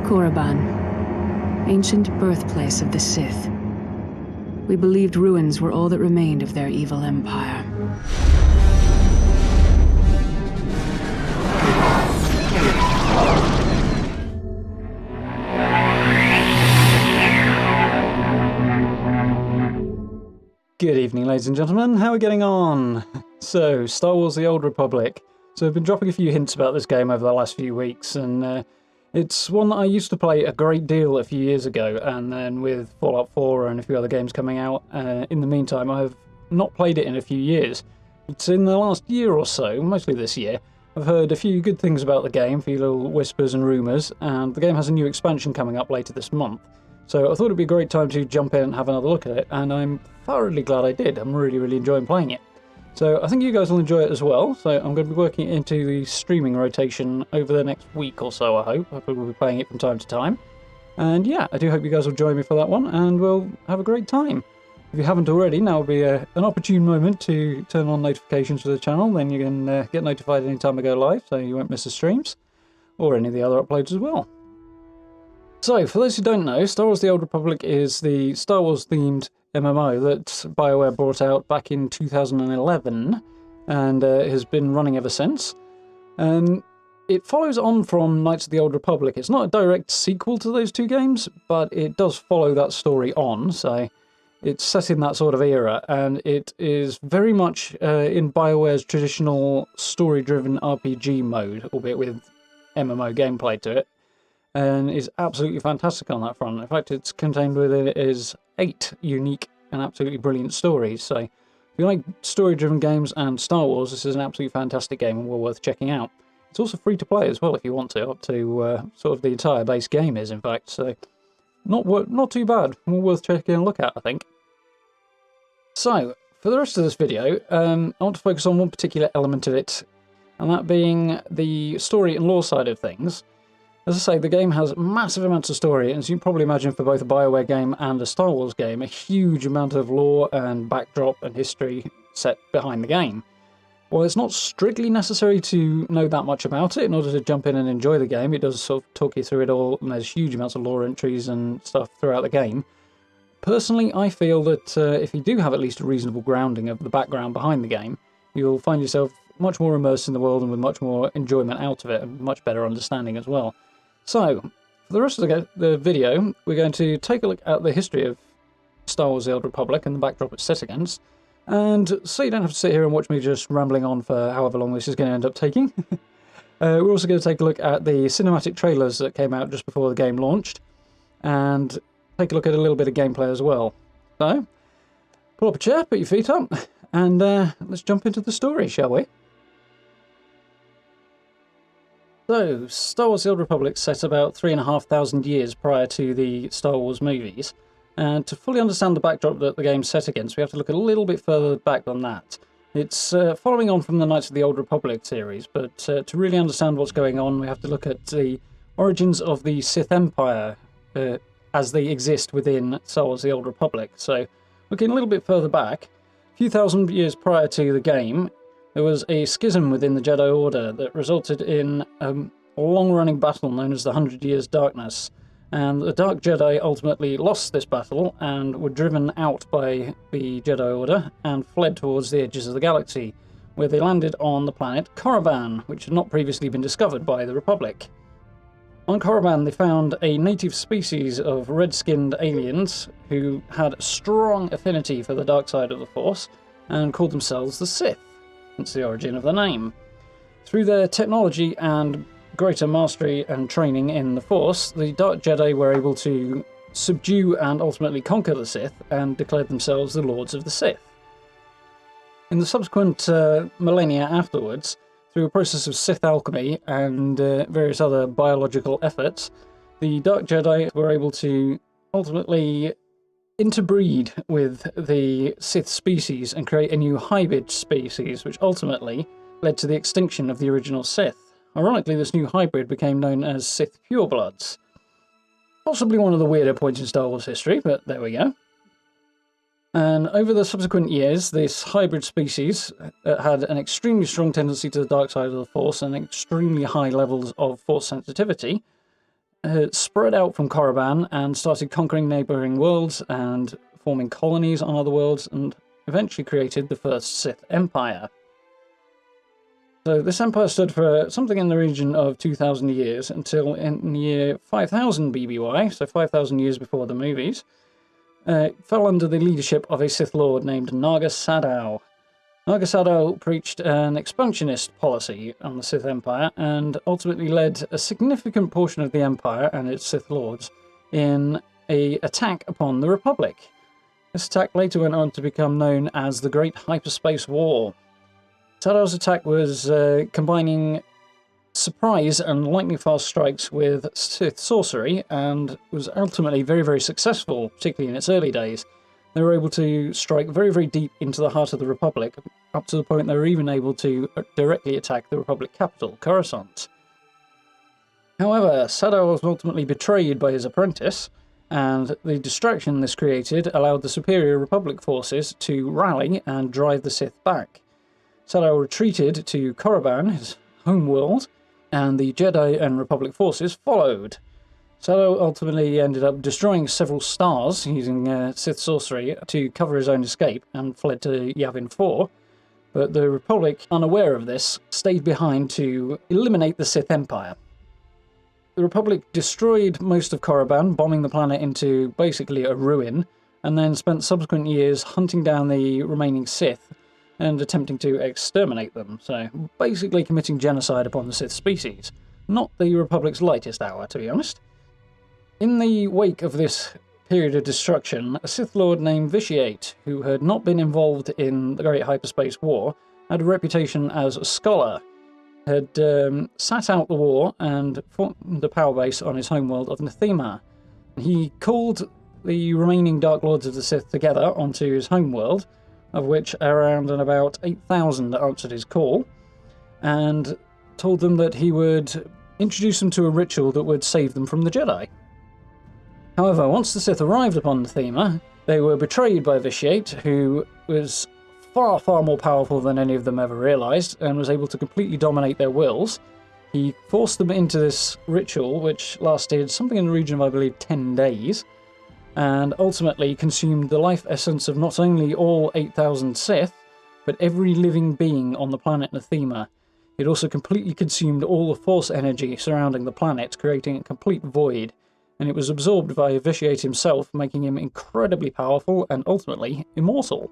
Korriban, ancient birthplace of the Sith. We believed ruins were all that remained of their evil empire. Good evening, ladies and gentlemen. How are we getting on? So, Star Wars The Old Republic. So I've been dropping a few hints about this game over the last few weeks, and it's one that I used to play a great deal a few years ago, and then with Fallout 4 and a few other games coming out, in the meantime I have not played it in a few years. It's in the last year or so, mostly this year, I've heard a few good things about the game, a few little whispers and rumours, and the game has a new expansion coming up later this month. So I thought it'd be a great time to jump in and have another look at it, and I'm thoroughly glad I did. I'm really enjoying playing it. So I think you guys will enjoy it as well, so I'm going to be working it into the streaming rotation over the next week or so, I hope. Hopefully we'll be playing it from time to time. And yeah, I do hope you guys will join me for that one, and we'll have a great time. If you haven't already, now would be an opportune moment to turn on notifications for the channel, then you can get notified anytime I go live, so you won't miss the streams, or any of the other uploads as well. So, for those who don't know, Star Wars The Old Republic is the Star Wars-themed MMO that BioWare brought out back in 2011, and has been running ever since. It follows on from Knights of the Old Republic. It's not a direct sequel to those two games, but it does follow that story on, so it's set in that sort of era, and it is very much in BioWare's traditional story-driven RPG mode, albeit with MMO gameplay to it, and is absolutely fantastic on that front. In fact, it's contained within it is 8 unique and absolutely brilliant stories, so if you like story-driven games and Star Wars, this is an absolutely fantastic game and well worth checking out. It's also free to play as well if you want to, up to sort of the entire base game is, in fact, so not too bad, well worth taking a look at, I think. So, for the rest of this video, I want to focus on one particular element of it, and that being the story and lore side of things. As I say, the game has massive amounts of story, and as you can probably imagine for both a BioWare game and a Star Wars game, a huge amount of lore and backdrop and history set behind the game. While it's not strictly necessary to know that much about it in order to jump in and enjoy the game, it does sort of talk you through it all, and there's huge amounts of lore entries and stuff throughout the game. Personally, I feel that if you do have at least a reasonable grounding of the background behind the game, you'll find yourself much more immersed in the world and with much more enjoyment out of it, and much better understanding as well. So, for the rest of the video, we're going to take a look at the history of Star Wars The Old Republic and the backdrop it's set against, and so you don't have to sit here and watch me just rambling on for however long this is going to end up taking. We're also going to take a look at the cinematic trailers that came out just before the game launched, and take a look at a little bit of gameplay as well. So, pull up a chair, put your feet up, and let's jump into the story, shall we? So, Star Wars The Old Republic set about 3,500 years prior to the Star Wars movies, and to fully understand the backdrop that the game's set against, we have to look a little bit further back than that. It's following on from the Knights of the Old Republic series, but to really understand what's going on, we have to look at the origins of the Sith Empire as they exist within Star Wars The Old Republic. So, looking a little bit further back, a few thousand years prior to the game, there was a schism within the Jedi Order that resulted in a long-running battle known as the 100 Years' Darkness, and the Dark Jedi ultimately lost this battle and were driven out by the Jedi Order and fled towards the edges of the galaxy, where they landed on the planet Korriban, which had not previously been discovered by the Republic. On Korriban, they found a native species of red-skinned aliens who had a strong affinity for the dark side of the Force and called themselves the Sith. That's the origin of the name. Through their technology and greater mastery and training in the Force, the Dark Jedi were able to subdue and ultimately conquer the Sith, and declared themselves the Lords of the Sith. In the subsequent millennia afterwards, through a process of Sith alchemy and various other biological efforts, the Dark Jedi were able to ultimately interbreed with the Sith species and create a new hybrid species, which ultimately led to the extinction of the original Sith. Ironically, this new hybrid became known as Sith purebloods. Possibly one of the weirder points in Star Wars history, but there we go. And over the subsequent years, this hybrid species had an extremely strong tendency to the dark side of the Force and extremely high levels of Force sensitivity, spread out from Korriban and started conquering neighboring worlds and forming colonies on other worlds, and eventually created the first Sith Empire. So this empire stood for something in the region of 2,000 years until in the year 5000 BBY, so 5,000 years before the movies, fell under the leadership of a Sith Lord named Naga Sadow. Naga Sadow preached an expansionist policy on the Sith Empire and ultimately led a significant portion of the Empire and its Sith Lords in an attack upon the Republic. This attack later went on to become known as the Great Hyperspace War. Sadow's attack was combining surprise and lightning-fast strikes with Sith sorcery, and was ultimately very, very successful, particularly in its early days. They were able to strike very, very deep into the heart of the Republic, up to the point they were even able to directly attack the Republic capital, Coruscant. However, Sadow was ultimately betrayed by his apprentice, and the distraction this created allowed the superior Republic forces to rally and drive the Sith back. Sadow retreated to Korriban, his homeworld, and the Jedi and Republic forces followed. Sadow ultimately ended up destroying several stars using Sith sorcery to cover his own escape and fled to Yavin 4, but the Republic, unaware of this, stayed behind to eliminate the Sith Empire. The Republic destroyed most of Korriban, bombing the planet into basically a ruin, and then spent subsequent years hunting down the remaining Sith and attempting to exterminate them, so basically committing genocide upon the Sith species. Not the Republic's lightest hour, to be honest. In the wake of this period of destruction, a Sith Lord named Vitiate, who had not been involved in the Great Hyperspace War, had a reputation as a scholar, had sat out the war and formed a power base on his homeworld of Nathema. He called the remaining Dark Lords of the Sith together onto his homeworld, of which around and about 8,000 answered his call, and told them that he would introduce them to a ritual that would save them from the Jedi. However, once the Sith arrived upon Nathema, they were betrayed by Vitiate, who was far, far more powerful than any of them ever realised, and was able to completely dominate their wills. He forced them into this ritual, which lasted something in the region of, I believe, 10 days, and ultimately consumed the life essence of not only all 8,000 Sith, but every living being on the planet Nathema. It also completely consumed all the Force energy surrounding the planet, creating a complete void, and it was absorbed by Vitiate himself, making him incredibly powerful and ultimately immortal.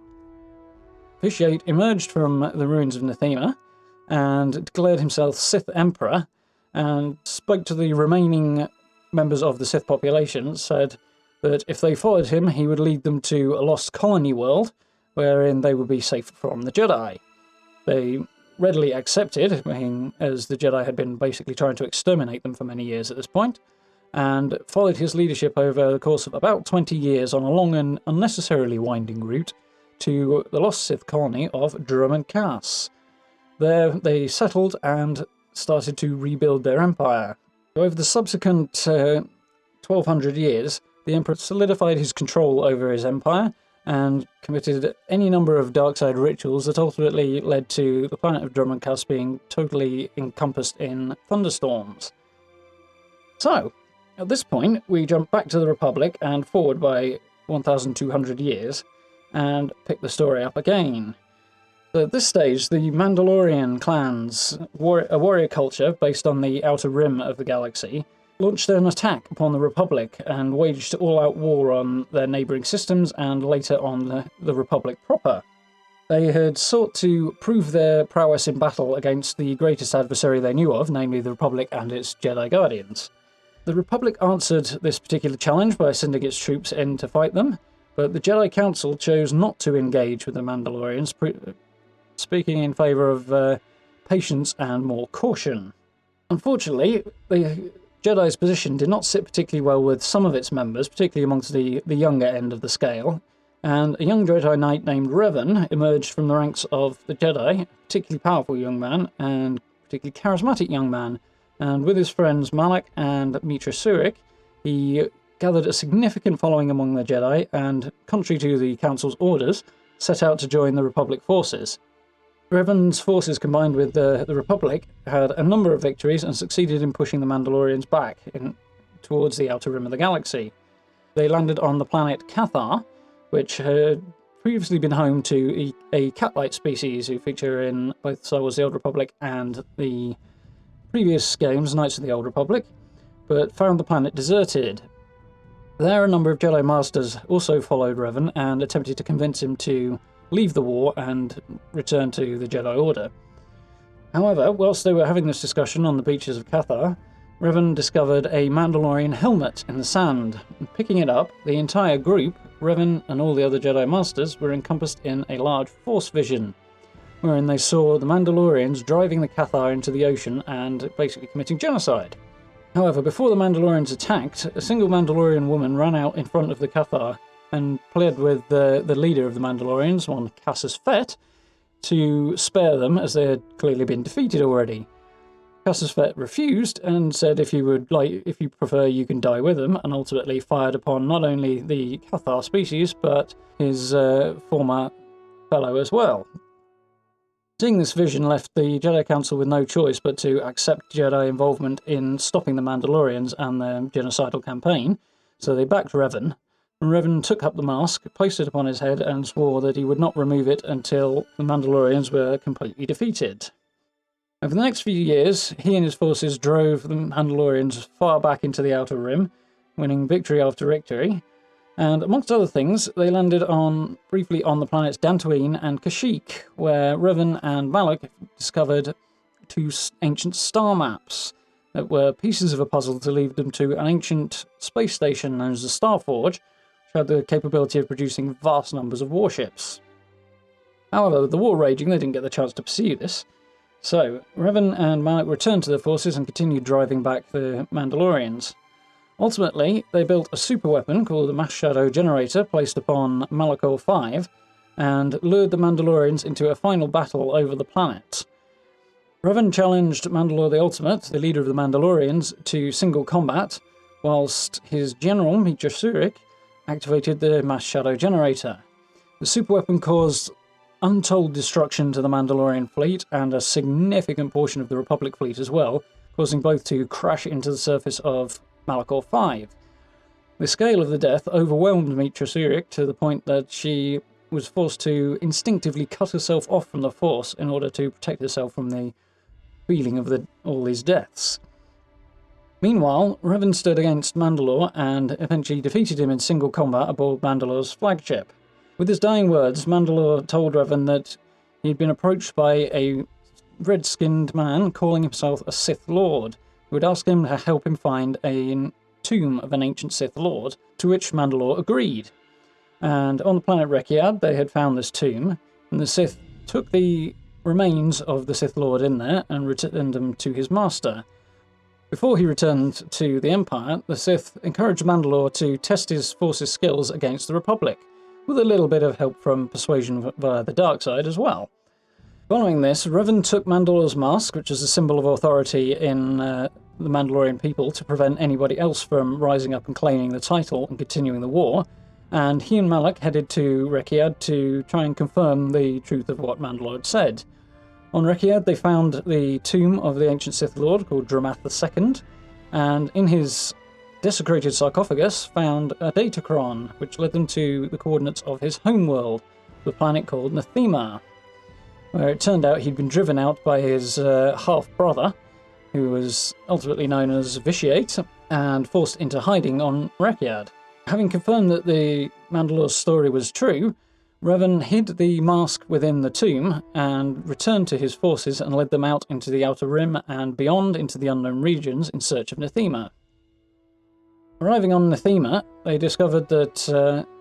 Vitiate emerged from the ruins of Nathema and declared himself Sith Emperor, and spoke to the remaining members of the Sith population, said that if they followed him, he would lead them to a lost colony world, wherein they would be safe from the Jedi. They readily accepted, being as the Jedi had been basically trying to exterminate them for many years at this point, and followed his leadership over the course of about 20 years on a long and unnecessarily winding route to the lost Sith colony of Drumund Kaas. There they settled and started to rebuild their empire. Over the subsequent 1,200 years, the Emperor solidified his control over his empire and committed any number of dark side rituals that ultimately led to the planet of Drumund Kaas being totally encompassed in thunderstorms. So, at this point, we jump back to the Republic and forward by 1,200 years and pick the story up again. So at this stage, the Mandalorian clans, a warrior culture based on the outer rim of the galaxy, launched an attack upon the Republic and waged all-out war on their neighbouring systems and later on the Republic proper. They had sought to prove their prowess in battle against the greatest adversary they knew of, namely the Republic and its Jedi Guardians. The Republic answered this particular challenge by sending its troops in to fight them, but the Jedi Council chose not to engage with the Mandalorians, speaking in favour of patience and more caution. Unfortunately, the Jedi's position did not sit particularly well with some of its members, particularly amongst the younger end of the scale, and a young Jedi Knight named Revan emerged from the ranks of the Jedi, a particularly powerful young man and particularly charismatic young man, and with his friends Malak and Mitra Surik, he gathered a significant following among the Jedi and, contrary to the Council's orders, set out to join the Republic forces. Revan's forces, combined with the Republic, had a number of victories and succeeded in pushing the Mandalorians back towards the outer rim of the galaxy. They landed on the planet Cathar, which had previously been home to a cat-like species who feature in both Star Wars The Old Republic and the previous games, Knights of the Old Republic, but found the planet deserted. There, a number of Jedi Masters also followed Revan and attempted to convince him to leave the war and return to the Jedi Order. However, whilst they were having this discussion on the beaches of Cathar, Revan discovered a Mandalorian helmet in the sand. And picking it up, the entire group, Revan and all the other Jedi Masters, were encompassed in a large Force vision, wherein they saw the Mandalorians driving the Cathar into the ocean and basically committing genocide. However, before the Mandalorians attacked, a single Mandalorian woman ran out in front of the Cathar and pled with the leader of the Mandalorians, one Cassus Fett, to spare them, as they had clearly been defeated already. Cassus Fett refused and said if you prefer, you can die with them, and ultimately fired upon not only the Cathar species, but his former fellow as well. Seeing this vision left the Jedi Council with no choice but to accept Jedi involvement in stopping the Mandalorians and their genocidal campaign, so they backed Revan. Revan took up the mask, placed it upon his head, and swore that he would not remove it until the Mandalorians were completely defeated. Over the next few years, he and his forces drove the Mandalorians far back into the Outer Rim, winning victory after victory, and amongst other things, they landed briefly on the planets Dantooine and Kashyyyk, where Revan and Malak discovered two ancient star maps that were pieces of a puzzle to lead them to an ancient space station known as the Starforge, had the capability of producing vast numbers of warships. However, with the war raging, they didn't get the chance to pursue this. So, Revan and Malak returned to their forces and continued driving back the Mandalorians. Ultimately, they built a superweapon called the Mass Shadow Generator placed upon Malachor 5 and lured the Mandalorians into a final battle over the planet. Revan challenged Mandalore the Ultimate, the leader of the Mandalorians, to single combat, whilst his general, Meetra Surik, activated the Mass Shadow Generator. The superweapon caused untold destruction to the Mandalorian fleet and a significant portion of the Republic fleet as well, causing both to crash into the surface of Malachor 5. The scale of the death overwhelmed Meetra Surik to the point that she was forced to instinctively cut herself off from the Force in order to protect herself from the feeling of all these deaths. Meanwhile, Revan stood against Mandalore and eventually defeated him in single combat aboard Mandalore's flagship. With his dying words, Mandalore told Revan that he'd been approached by a red-skinned man calling himself a Sith Lord, who would ask him to help him find a tomb of an ancient Sith Lord, to which Mandalore agreed. And on the planet Rekiad, they had found this tomb, and the Sith took the remains of the Sith Lord in there and returned them to his master. Before he returned to the Empire, the Sith encouraged Mandalore to test his forces' skills against the Republic, with a little bit of help from persuasion via the dark side as well. Following this, Revan took Mandalore's mask, which is a symbol of authority in the Mandalorian people to prevent anybody else from rising up and claiming the title and continuing the war, and he and Malak headed to Rekiad to try and confirm the truth of what Mandalore had said. On Rekiad, they found the tomb of the ancient Sith Lord called Dramath II, and in his desecrated sarcophagus found a datachron, which led them to the coordinates of his homeworld, the planet called Nathema, where it turned out he'd been driven out by his half-brother, who was ultimately known as Vitiate, and forced into hiding on Rekiad. Having confirmed that the Mandalore's story was true, Revan hid the mask within the tomb and returned to his forces and led them out into the Outer Rim and beyond into the unknown regions in search of Nathema. Arriving on Nathema, they discovered that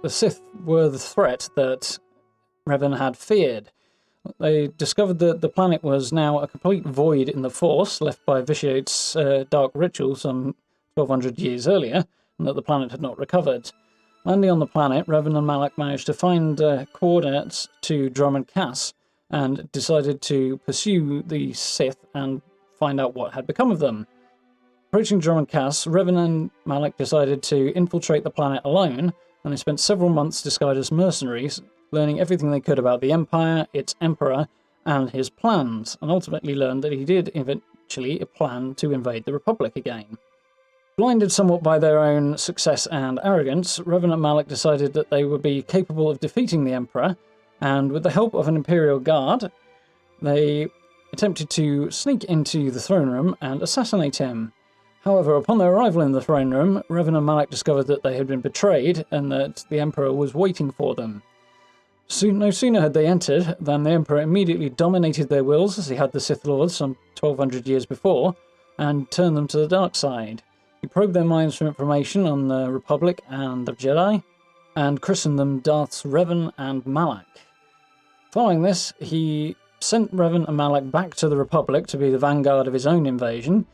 the Sith were the threat that Revan had feared. They discovered that the planet was now a complete void in the Force, left by Vitiate's dark ritual some 1200 years earlier, and that the planet had not recovered. Landing on the planet, Revan and Malak managed to find coordinates to Drummond Cass and decided to pursue the Sith and find out what had become of them. Approaching Drummond Cass, Revan and Malak decided to infiltrate the planet alone, and they spent several months disguised as mercenaries, learning everything they could about the Empire, its Emperor, and his plans, and ultimately learned that he did eventually plan to invade the Republic again. Blinded somewhat by their own success and arrogance, Revan and Malak decided that they would be capable of defeating the Emperor, and with the help of an Imperial Guard, they attempted to sneak into the throne room and assassinate him. However, upon their arrival in the throne room, Revan and Malak discovered that they had been betrayed and that the Emperor was waiting for them. No sooner had they entered than the Emperor immediately dominated their wills, as he had the Sith Lords some 1200 years before, and turned them to the dark side. He probed their minds for information on the Republic and the Jedi, and christened them Darth's Revan and Malak. Following this, he sent Revan and Malak back to the Republic to be the vanguard of his own invasion,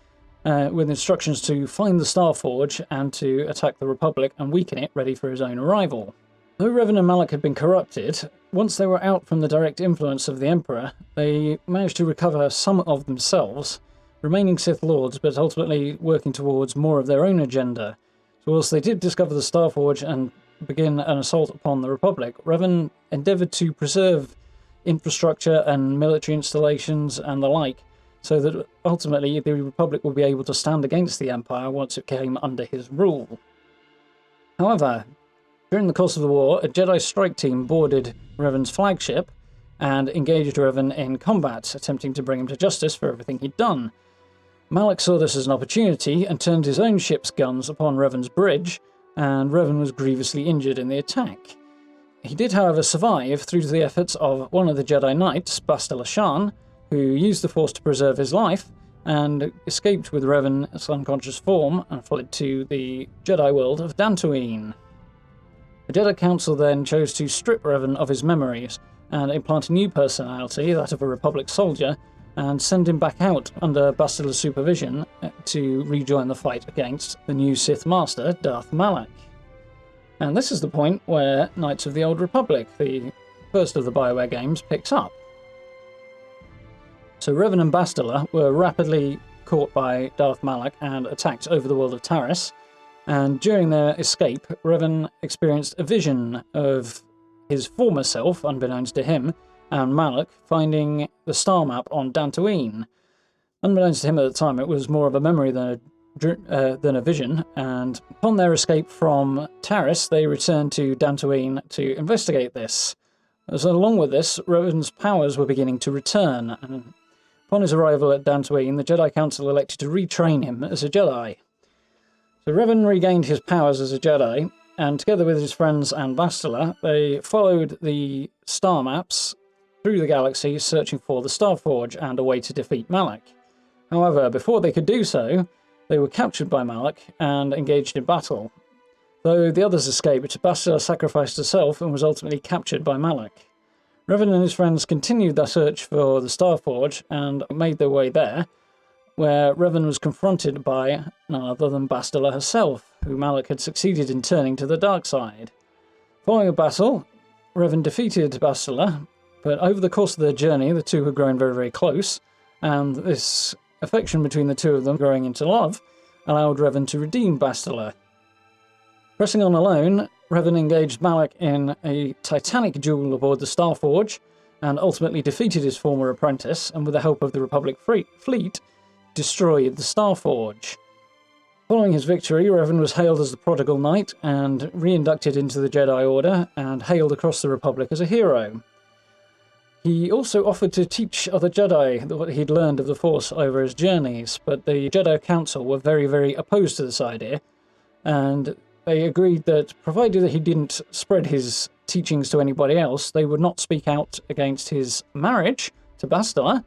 with instructions to find the Starforge and to attack the Republic and weaken it, ready for his own arrival. Though Revan and Malak had been corrupted, once they were out from the direct influence of the Emperor, they managed to recover some of themselves, remaining Sith Lords, but ultimately working towards more of their own agenda. So whilst they did discover the Starforge and begin an assault upon the Republic, Revan endeavoured to preserve infrastructure and military installations and the like, so that ultimately the Republic would be able to stand against the Empire once it came under his rule. However, during the course of the war, a Jedi strike team boarded Revan's flagship and engaged Revan in combat, attempting to bring him to justice for everything he'd done. Malak saw this as an opportunity and turned his own ship's guns upon Revan's bridge, and Revan was grievously injured in the attack. He did, however, survive through to the efforts of one of the Jedi Knights, Bastila Xion, who used the Force to preserve his life, and escaped with Revan's unconscious form and fled to the Jedi world of Dantooine. The Jedi Council then chose to strip Revan of his memories and implant a new personality, that of a Republic soldier, and send him back out under Bastila's supervision to rejoin the fight against the new Sith Master, Darth Malak. And this is the point where Knights of the Old Republic, the first of the BioWare games, picks up. So Revan and Bastila were rapidly caught by Darth Malak and attacked over the world of Taris, and during their escape, Revan experienced a vision of his former self, unbeknownst to him, and Malak finding the star map on Dantooine. Unbeknownst to him at the time, it was more of a memory than a vision, and upon their escape from Taris, they returned to Dantooine to investigate this. So along with this, Revan's powers were beginning to return, and upon his arrival at Dantooine, the Jedi Council elected to retrain him as a Jedi. So Revan regained his powers as a Jedi, and together with his friends and Bastila, they followed the star maps through the galaxy, searching for the Starforge and a way to defeat Malak. However, before they could do so, they were captured by Malak and engaged in battle. Though the others escaped, Bastila sacrificed herself and was ultimately captured by Malak. Revan and his friends continued their search for the Starforge and made their way there, where Revan was confronted by none other than Bastila herself, who Malak had succeeded in turning to the dark side. Following a battle, Revan defeated Bastila, but over the course of their journey, the two had grown very, very close, and this affection between the two of them growing into love allowed Revan to redeem Bastila. Pressing on alone, Revan engaged Malak in a titanic duel aboard the Starforge, and ultimately defeated his former apprentice, and with the help of the Republic fleet, destroyed the Starforge. Following his victory, Revan was hailed as the Prodigal Knight, and re-inducted into the Jedi Order, and hailed across the Republic as a hero. He also offered to teach other Jedi what he'd learned of the Force over his journeys, but the Jedi Council were very, very opposed to this idea, and they agreed that, provided that he didn't spread his teachings to anybody else, they would not speak out against his marriage to Bastila,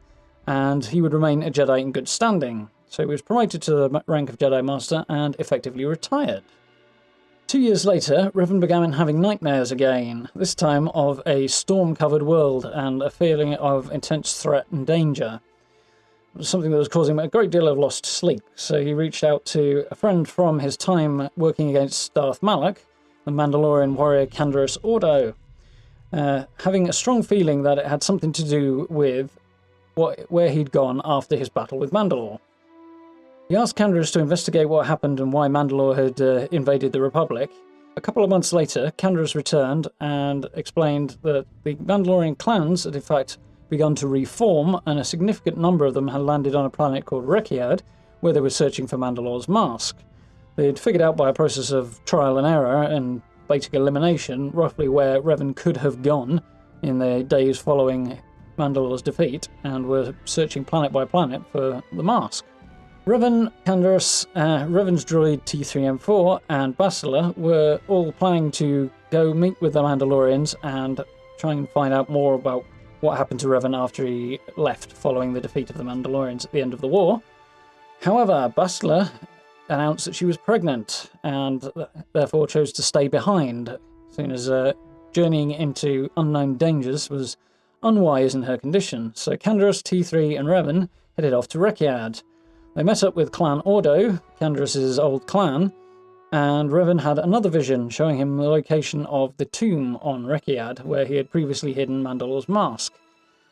and he would remain a Jedi in good standing. So he was promoted to the rank of Jedi Master and effectively retired. 2 years later, Revan began having nightmares again, this time of a storm-covered world and a feeling of intense threat and danger. It was something that was causing him a great deal of lost sleep, so he reached out to a friend from his time working against Darth Malak, the Mandalorian warrior Canderous Ordo, having a strong feeling that it had something to do with where he'd gone after his battle with Mandalore. He asked Canderous to investigate what happened and why Mandalore had invaded the Republic. A couple of months later, Canderous returned and explained that the Mandalorian clans had in fact begun to reform, and a significant number of them had landed on a planet called Rekiad, where they were searching for Mandalore's mask. They'd figured out by a process of trial and error and basic elimination roughly where Revan could have gone in the days following Mandalore's defeat, and were searching planet by planet for the mask. Revan, Canderous, Revan's droid T3M4 and Bastila were all planning to go meet with the Mandalorians and try and find out more about what happened to Revan after he left following the defeat of the Mandalorians at the end of the war. However, Bastila announced that she was pregnant and therefore chose to stay behind, as soon as journeying into unknown dangers was unwise in her condition. So Canderous, T3 and Revan headed off to Rekiad. They met up with Clan Ordo, Canderous' old clan, and Revan had another vision showing him the location of the tomb on Rekiad, where he had previously hidden Mandalore's mask.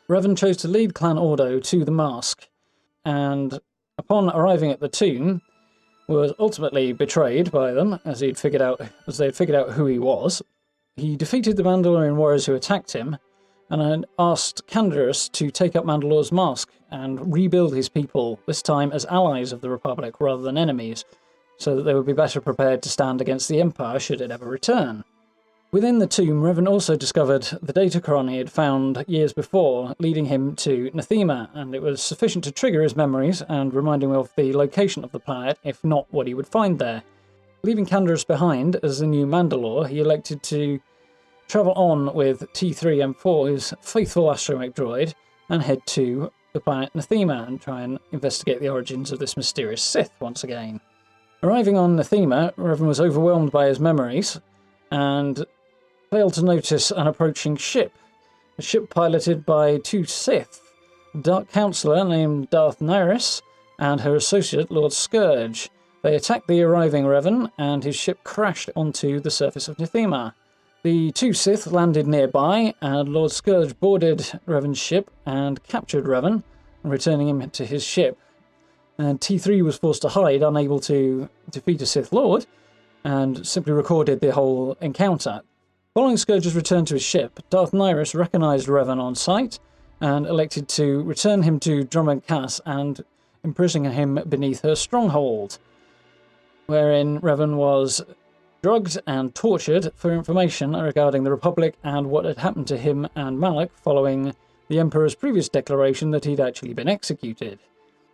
Revan chose to lead Clan Ordo to the mask, and upon arriving at the tomb, was ultimately betrayed by them, as they'd figured out who he was. He defeated the Mandalorian warriors who attacked him, and had asked Canderous to take up Mandalore's mask and rebuild his people, this time as allies of the Republic rather than enemies, so that they would be better prepared to stand against the Empire should it ever return. Within the tomb, Revan also discovered the datachron he had found years before, leading him to Nathema, and it was sufficient to trigger his memories and remind him of the location of the planet, if not what he would find there. Leaving Canderous behind as the new Mandalore, he elected to travel on with T3M4, his faithful astromech droid, and head to the planet Nathema and try and investigate the origins of this mysterious Sith once again. Arriving on Nathema, Revan was overwhelmed by his memories and failed to notice an approaching ship. A ship piloted by two Sith, a Dark Counselor named Darth Nyrus and her associate Lord Scourge. They attacked the arriving Revan, and his ship crashed onto the surface of Nathema. The two Sith landed nearby, and Lord Scourge boarded Revan's ship and captured Revan, returning him to his ship. And T3 was forced to hide, unable to defeat a Sith Lord, and simply recorded the whole encounter. Following Scourge's return to his ship, Darth Nyrus recognised Revan on sight, and elected to return him to Drummond Cass and imprison him beneath her stronghold, wherein Revan was drugged and tortured for information regarding the Republic and what had happened to him and Malak following the Emperor's previous declaration that he'd actually been executed.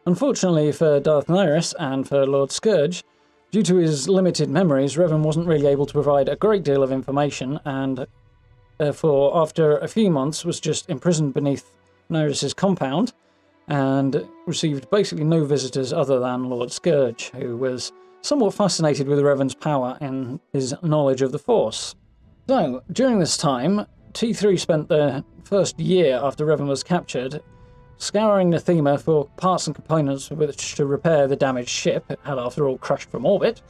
Unfortunately for Darth Nyrus and for Lord Scourge, due to his limited memories, Revan wasn't really able to provide a great deal of information, and therefore, after a few months, was just imprisoned beneath Nyrus's compound and received basically no visitors other than Lord Scourge, who was somewhat fascinated with Revan's power and his knowledge of the Force. So, during this time, T3 spent the first year after Revan was captured scouring Nathema for parts and components with which to repair the damaged ship. It had, after all, crashed from orbit,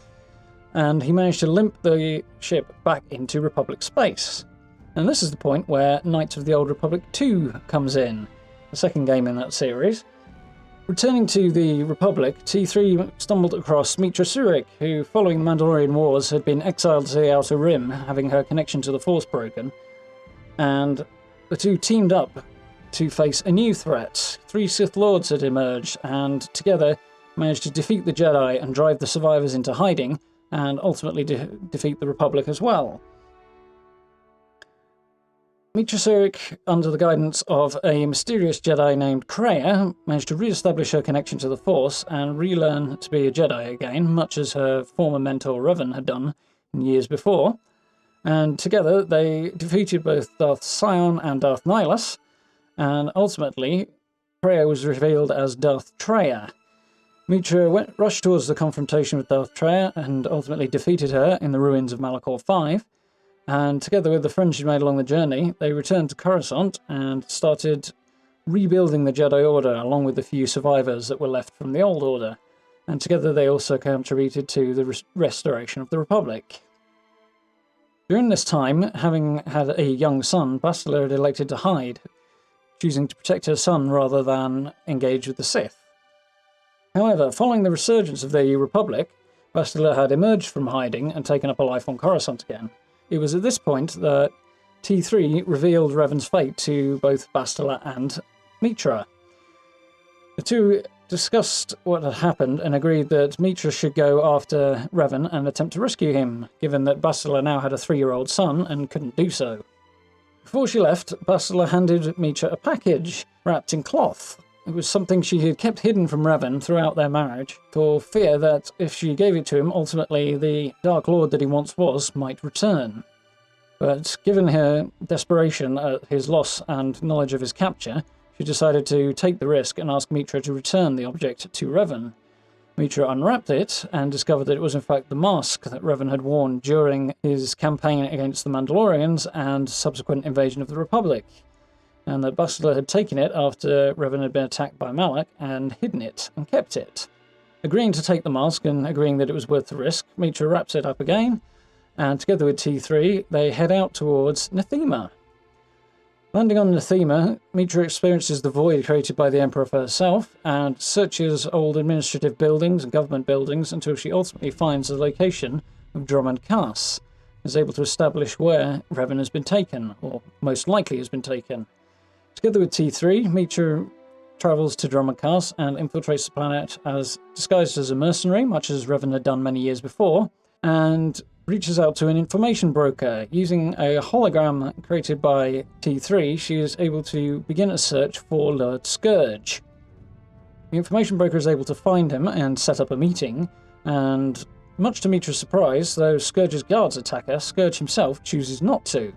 and he managed to limp the ship back into Republic space. And this is the point where Knights of the Old Republic 2 comes in, the second game in that series. Returning to the Republic, T3 stumbled across Mitra Surik, who, following the Mandalorian Wars, had been exiled to the Outer Rim, having her connection to the Force broken, and the two teamed up to face a new threat. 3 Sith Lords had emerged, and together managed to defeat the Jedi and drive the survivors into hiding, and ultimately defeat the Republic as well. Mitra Surik, under the guidance of a mysterious Jedi named Kreia, managed to re-establish her connection to the Force and relearn to be a Jedi again, much as her former mentor Revan had done in years before. And together they defeated both Darth Xion and Darth Nihilus, and ultimately Kreia was revealed as Darth Traya. Mitra rushed towards the confrontation with Darth Traya and ultimately defeated her in the ruins of Malachor V. And together with the friends she made along the journey, they returned to Coruscant and started rebuilding the Jedi Order along with the few survivors that were left from the Old Order. And together they also contributed to the restoration of the Republic. During this time, having had a young son, Bastila had elected to hide, choosing to protect her son rather than engage with the Sith. However, following the resurgence of the Republic, Bastila had emerged from hiding and taken up a life on Coruscant again. It was at this point that T3 revealed Revan's fate to both Bastila and Mitra. The two discussed what had happened and agreed that Mitra should go after Revan and attempt to rescue him, given that Bastila now had a 3-year-old son and couldn't do so. Before she left, Bastila handed Mitra a package wrapped in cloth. It was something she had kept hidden from Revan throughout their marriage, for fear that if she gave it to him, ultimately the Dark Lord that he once was might return. But given her desperation at his loss and knowledge of his capture, she decided to take the risk and ask Mitra to return the object to Revan. Mitra unwrapped it and discovered that it was in fact the mask that Revan had worn during his campaign against the Mandalorians and subsequent invasion of the Republic, and that Bastila had taken it after Revan had been attacked by Malak and hidden it and kept it. Agreeing to take the mask and agreeing that it was worth the risk, Mitra wraps it up again, and together with T3, they head out towards Nathema. Landing on Nathema, Mitra experiences the void created by the Emperor for herself and searches old administrative buildings and government buildings until she ultimately finds the location of Drummond Cass, and is able to establish where Revan has been taken, or most likely has been taken. Together with T3, Mitra travels to Drummond Cass and infiltrates the planet as disguised as a mercenary, much as Revan had done many years before, and reaches out to an information broker. Using a hologram created by T3, she is able to begin a search for Lord Scourge. The information broker is able to find him and set up a meeting, and much to Mitra's surprise, though Scourge's guards attack her, Scourge himself chooses not to.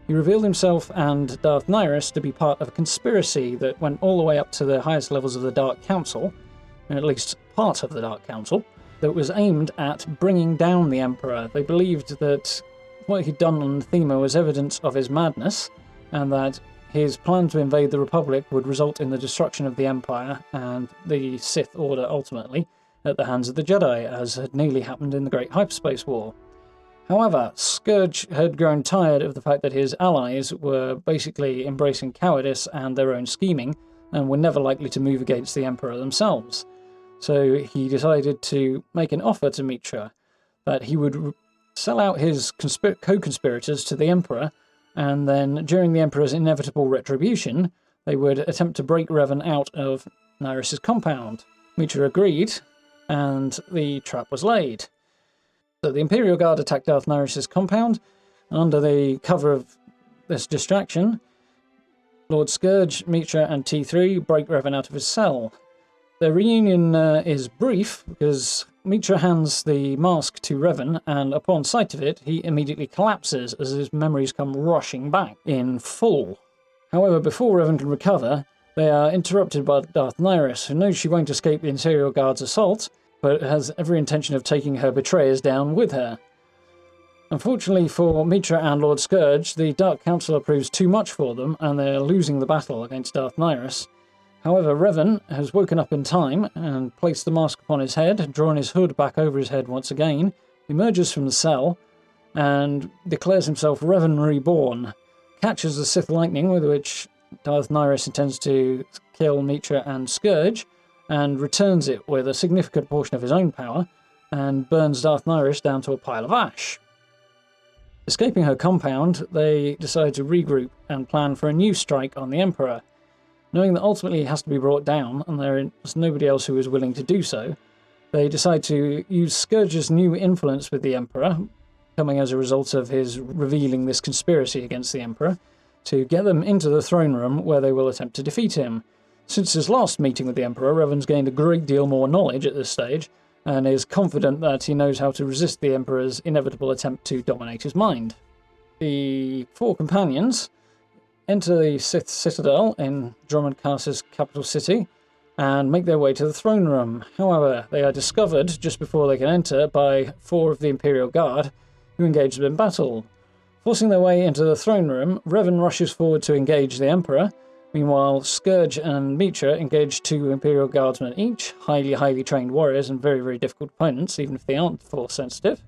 He revealed himself and Darth Nihilus to be part of a conspiracy that went all the way up to the highest levels of the Dark Council, or at least part of the Dark Council, that was aimed at bringing down the Emperor. They believed that what he'd done on Nathema was evidence of his madness, and that his plan to invade the Republic would result in the destruction of the Empire and the Sith Order ultimately at the hands of the Jedi, as had nearly happened in the Great Hyperspace War. However, Scourge had grown tired of the fact that his allies were basically embracing cowardice and their own scheming, and were never likely to move against the Emperor themselves. So he decided to make an offer to Mitra that he would sell out his co-conspirators to the Emperor, and then during the Emperor's inevitable retribution, they would attempt to break Revan out of Nihilus' compound. Mitra agreed, and the trap was laid. So the Imperial Guard attacked Darth Nihilus' compound, and under the cover of this distraction, Lord Scourge, Mitra, and T3 break Revan out of his cell. Their reunion is brief, because Mitra hands the mask to Revan, and upon sight of it, he immediately collapses as his memories come rushing back in full. However, before Revan can recover, they are interrupted by Darth Nihilus, who knows she won't escape the Imperial Guard's assault, but has every intention of taking her betrayers down with her. Unfortunately for Mitra and Lord Scourge, the Dark Council proves too much for them, and they're losing the battle against Darth Nihilus. However, Revan has woken up in time and placed the mask upon his head, drawn his hood back over his head once again, emerges from the cell, and declares himself Revan Reborn, catches the Sith lightning with which Darth Nihilus intends to kill Mitra and Scourge, and returns it with a significant portion of his own power, and burns Darth Nihilus down to a pile of ash. Escaping her compound, they decide to regroup and plan for a new strike on the Emperor. Knowing that ultimately he has to be brought down, and there is nobody else who is willing to do so, they decide to use Scourge's new influence with the Emperor, coming as a result of his revealing this conspiracy against the Emperor, to get them into the throne room where they will attempt to defeat him. Since his last meeting with the Emperor, Revan's gained a great deal more knowledge at this stage, and is confident that he knows how to resist the Emperor's inevitable attempt to dominate his mind. The four companions enter the Sith Citadel in Drummond Cass's capital city, and make their way to the throne room. However, they are discovered just before they can enter by 4 of the Imperial Guard, who engage them in battle. Forcing their way into the throne room, Revan rushes forward to engage the Emperor. Meanwhile, Scourge and Mitra engage 2 Imperial Guardsmen each, highly trained warriors and very difficult opponents, even if they aren't Force sensitive.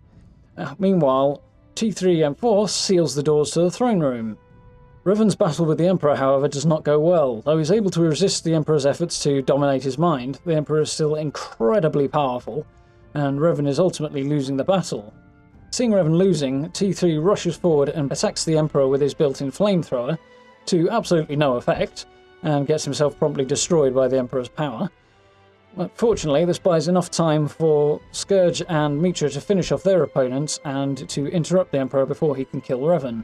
Meanwhile, T3M4 seals the doors to the throne room. Revan's battle with the Emperor, however, does not go well. Though he's able to resist the Emperor's efforts to dominate his mind, the Emperor is still incredibly powerful, and Revan is ultimately losing the battle. Seeing Revan losing, T3 rushes forward and attacks the Emperor with his built-in flamethrower, to absolutely no effect, and gets himself promptly destroyed by the Emperor's power. But fortunately, this buys enough time for Scourge and Mitra to finish off their opponents and to interrupt the Emperor before he can kill Revan.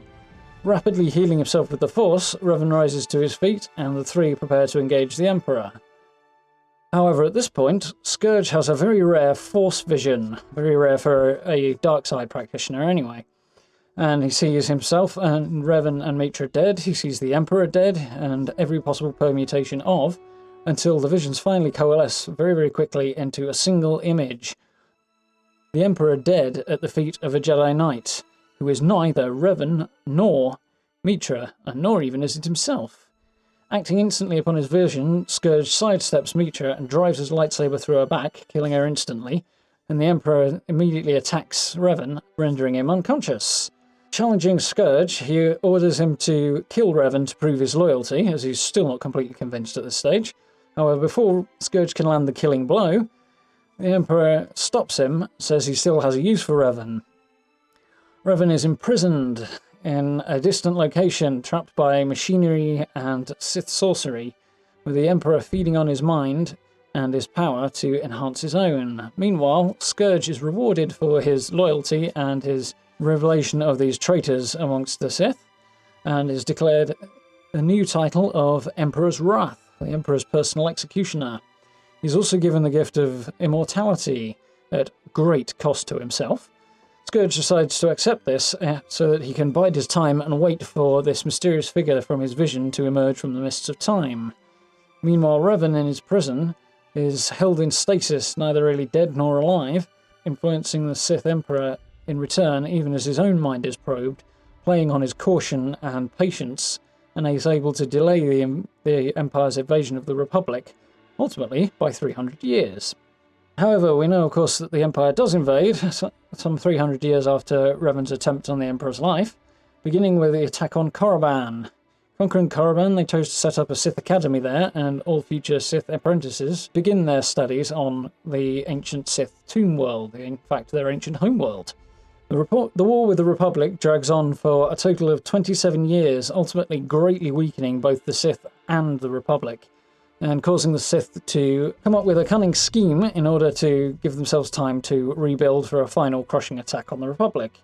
Rapidly healing himself with the Force, Revan rises to his feet and the three prepare to engage the Emperor. However, at this point, Scourge has a very rare Force vision, very rare for a dark side practitioner anyway. And he sees himself and Revan and Mitra dead, he sees the Emperor dead, and every possible permutation of, until the visions finally coalesce very, very quickly into a single image. The Emperor dead at the feet of a Jedi Knight, who is neither Revan nor Mitra, and nor even is it himself. Acting instantly upon his vision, Scourge sidesteps Mitra and drives his lightsaber through her back, killing her instantly, and the Emperor immediately attacks Revan, rendering him unconscious. Challenging Scourge, he orders him to kill Revan to prove his loyalty, as he's still not completely convinced at this stage. However, before Scourge can land the killing blow, the Emperor stops him, says he still has a use for Revan. Revan is imprisoned in a distant location, trapped by machinery and Sith sorcery, with the Emperor feeding on his mind and his power to enhance his own. Meanwhile, Scourge is rewarded for his loyalty and his revelation of these traitors amongst the Sith, and is declared a new title of Emperor's Wrath, the Emperor's personal executioner. He's also given the gift of immortality at great cost to himself. Scourge decides to accept this so that he can bide his time and wait for this mysterious figure from his vision to emerge from the mists of time. Meanwhile, Revan in his prison is held in stasis, neither really dead nor alive, influencing the Sith Emperor in return, even as his own mind is probed, playing on his caution and patience, and he's able to delay the Empire's invasion of the Republic, ultimately by 300 years. However, we know, of course, that the Empire does invade, some 300 years after Revan's attempt on the Emperor's life, beginning with the attack on Korriban. Conquering Korriban, they chose to set up a Sith Academy there, and all future Sith apprentices begin their studies on the ancient Sith tomb world, in fact, their ancient homeworld. The war with the Republic drags on for a total of 27 years, ultimately greatly weakening both the Sith and the Republic, and causing the Sith to come up with a cunning scheme in order to give themselves time to rebuild for a final crushing attack on the Republic.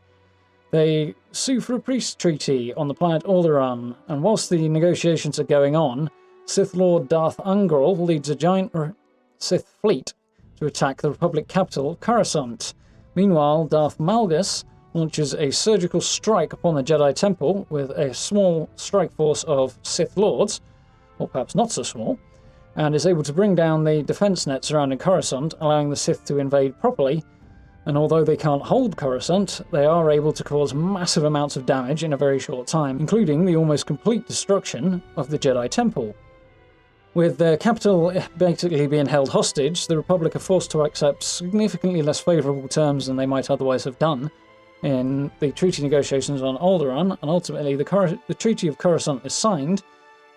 They sue for a peace treaty on the planet Alderaan, and whilst the negotiations are going on, Sith Lord Darth Ungral leads a giant Sith fleet to attack the Republic capital, Coruscant. Meanwhile, Darth Malgus launches a surgical strike upon the Jedi Temple with a small strike force of Sith Lords, or perhaps not so small, and is able to bring down the defense net surrounding Coruscant, allowing the Sith to invade properly. And although they can't hold Coruscant, they are able to cause massive amounts of damage in a very short time, including the almost complete destruction of the Jedi Temple. With the capital basically being held hostage, the Republic are forced to accept significantly less favourable terms than they might otherwise have done in the treaty negotiations on Alderaan, and ultimately the Treaty of Coruscant is signed,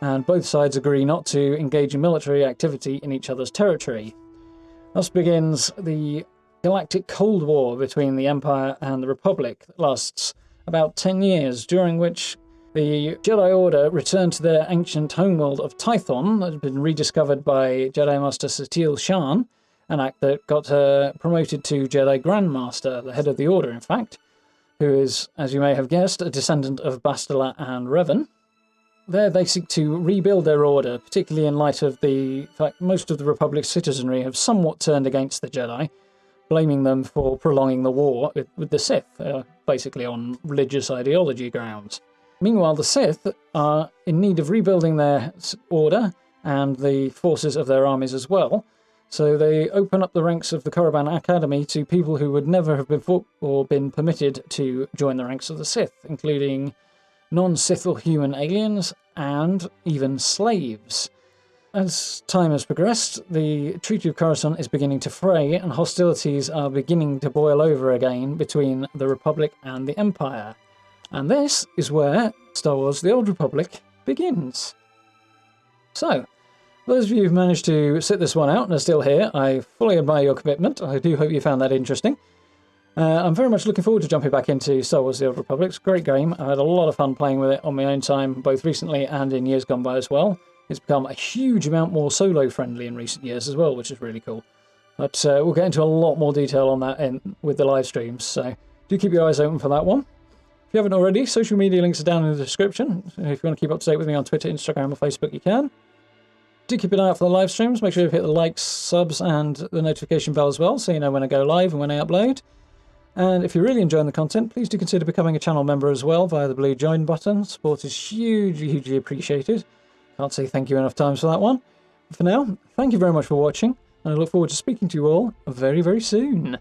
and both sides agree not to engage in military activity in each other's territory. Thus begins the Galactic Cold War between the Empire and the Republic that lasts about 10 years, during which the Jedi Order returned to their ancient homeworld of Tython that had been rediscovered by Jedi Master Satele Shan, an act that got her promoted to Jedi Grandmaster, the head of the Order in fact, who is, as you may have guessed, a descendant of Bastila and Revan. There they seek to rebuild their order, particularly in light of the fact most of the Republic's citizenry have somewhat turned against the Jedi, blaming them for prolonging the war with the Sith, basically on religious ideology grounds. Meanwhile, the Sith are in need of rebuilding their order and the forces of their armies as well, so they open up the ranks of the Korriban Academy to people who would never have been permitted to join the ranks of the Sith, including non-Sith or human aliens, and even slaves. As time has progressed, the Treaty of Coruscant is beginning to fray, and hostilities are beginning to boil over again between the Republic and the Empire. And this is where Star Wars The Old Republic begins. So, those of you who've managed to sit this one out and are still here, I fully admire your commitment. I do hope you found that interesting. I'm very much looking forward to jumping back into Star Wars The Old Republic. It's a great game. I had a lot of fun playing with it on my own time, both recently and in years gone by as well. It's become a huge amount more solo-friendly in recent years as well, which is really cool. But we'll get into a lot more detail on that with the live streams, so do keep your eyes open for that one. If you haven't already, social media links are down in the description. If you want to keep up to date with me on Twitter, Instagram, or Facebook, you can. Do keep an eye out for the live streams. Make sure you hit the likes, subs, and the notification bell as well, so you know when I go live and when I upload. And if you're really enjoying the content, please do consider becoming a channel member as well via the blue join button. Support is hugely, hugely appreciated. Can't say thank you enough times for that one. But for now, thank you very much for watching, and I look forward to speaking to you all very, very soon.